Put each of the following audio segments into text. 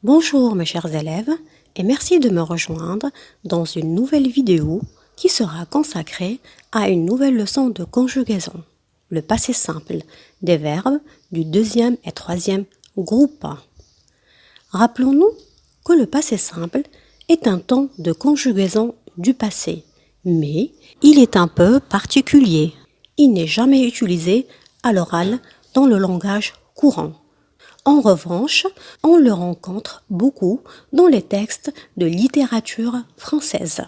Bonjour mes chers élèves et merci de me rejoindre dans une nouvelle vidéo qui sera consacrée à une nouvelle leçon de conjugaison, le passé simple des verbes du deuxième et troisième groupe. Rappelons-nous que le passé simple est un temps de conjugaison du passé, mais il est un peu particulier. Il n'est jamais utilisé à l'oral dans le langage courant. En revanche, on le rencontre beaucoup dans les textes de littérature française.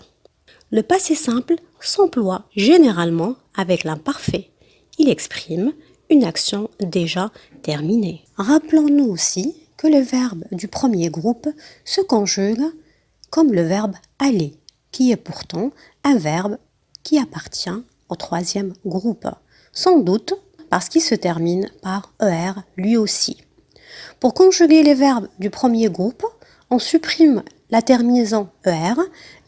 Le passé simple s'emploie généralement avec l'imparfait. Il exprime une action déjà terminée. Rappelons-nous aussi que le verbe du premier groupe se conjugue comme le verbe aller, qui est pourtant un verbe qui appartient au troisième groupe, sans doute parce qu'il se termine par ER lui aussi. Pour conjuguer les verbes du premier groupe, on supprime la terminaison ER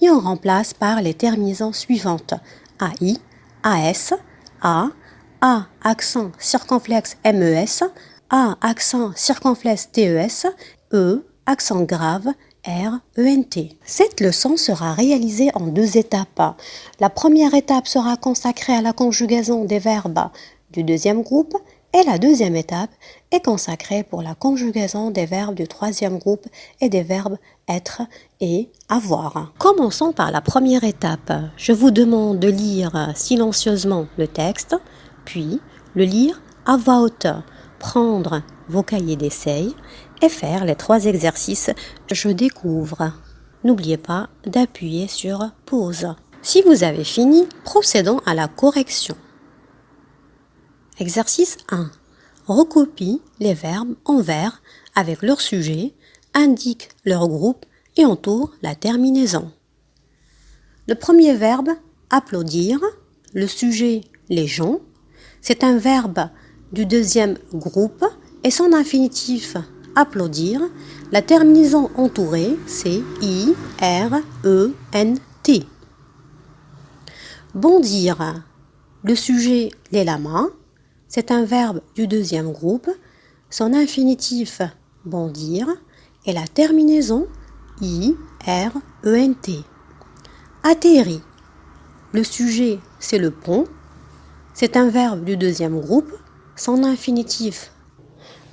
et on remplace par les terminaisons suivantes AI, AS, A accent circonflexe MES, A accent circonflexe TES, E accent grave RENT. Cette leçon sera réalisée en deux étapes. La première étape sera consacrée à la conjugaison des verbes du deuxième groupe et la deuxième étape est consacrée pour la conjugaison des verbes du troisième groupe et des verbes être et avoir. Commençons par la première étape. Je vous demande de lire silencieusement le texte, puis le lire à voix haute, prendre vos cahiers d'essai et faire les 3 exercices que je découvre. N'oubliez pas d'appuyer sur pause. Si vous avez fini, procédons à la correction. Exercice 1. Recopie les verbes en vers avec leur sujet, indique leur groupe et entoure la terminaison. Le premier verbe, applaudir, le sujet, les gens, c'est un verbe du deuxième groupe et son infinitif, applaudir, la terminaison entourée, c'est I-R-E-N-T. Bondir, le sujet, les lamas, c'est un verbe du deuxième groupe, son infinitif bondir et la terminaison I-R-E-N-T. Atterri, le sujet c'est le pont, c'est un verbe du deuxième groupe, son infinitif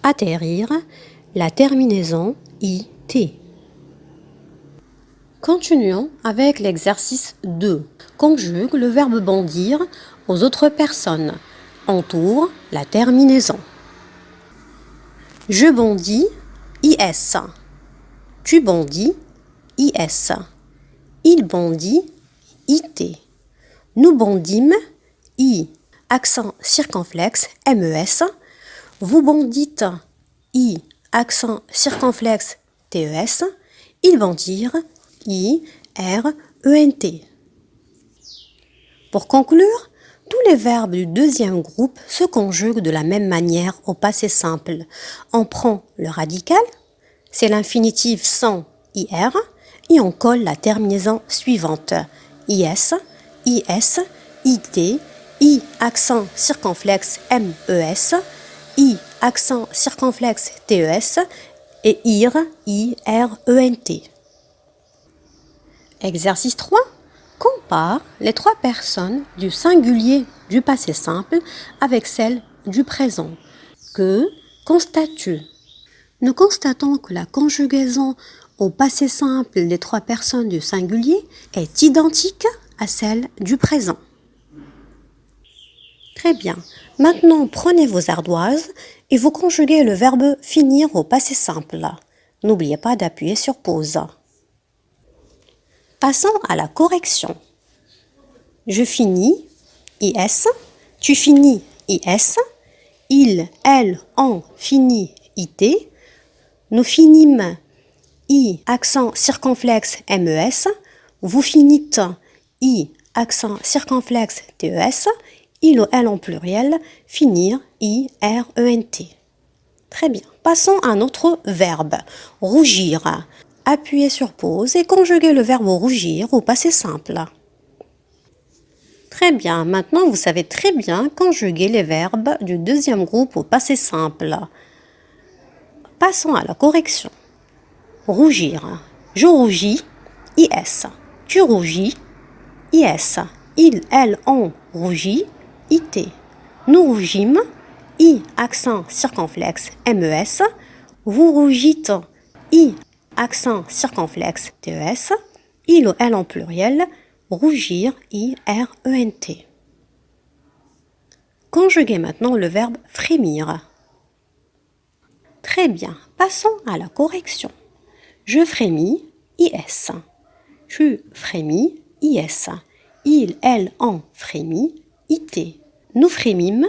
atterrir, la terminaison I-T. Continuons avec l'exercice 2. Conjugue le verbe bondir aux autres personnes. Entoure la terminaison. Je bondis, IS. Tu bondis, IS. Il bondit, IT. Nous bondîmes, I. Accent circonflexe, MES. Vous bondîtes, I. Accent circonflexe, TES. Ils bondirent, I. R-E-N-T. Pour conclure, tous les verbes du deuxième groupe se conjuguent de la même manière au passé simple. On prend le radical, c'est l'infinitif sans IR, et on colle la terminaison suivante. IS, IS, IT, I accent circonflexe MES, I accent circonflexe TES et IR, IRENT. Exercice 3. Compare les 3 personnes du singulier du passé simple avec celles du présent. Que constates-tu? Nous constatons que la conjugaison au passé simple des 3 personnes du singulier est identique à celle du présent. Très bien. Maintenant, prenez vos ardoises et vous conjuguez le verbe finir au passé simple. N'oubliez pas d'appuyer sur pause. Passons à la correction. Je finis, IS. Tu finis, IS. Il, elle, on finit, IT. Nous finîmes, I, accent circonflexe, MES. Vous finîtes, I, accent circonflexe, TES. Il ou elle en pluriel, finir, IRENT. Très bien. Passons à un autre verbe, rougir. Appuyez sur pause et conjuguez le verbe rougir au passé simple. Très bien, maintenant vous savez très bien conjuguer les verbes du deuxième groupe au passé simple. Passons à la correction. rougir. Je rougis, IS. Tu rougis, IS. Il, elle, on rougit, IT. Nous rougîmes, I, accent circonflexe, MES. Vous rougissez, I, accent circonflexe, TES. Il ou elle en pluriel, rougir, IRENT. Conjuguez maintenant le verbe frémir. Très bien, passons à la correction. Je frémis, IS. Tu frémis, IS. Il, elle, en frémit, IT. Nous frémîmes,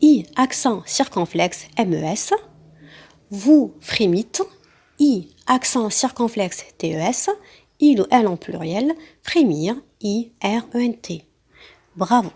I, accent circonflexe, MES. Vous frémîtes, I, accent circonflexe, TES. Il ou elle en pluriel, frémir, IRENT. Bravo!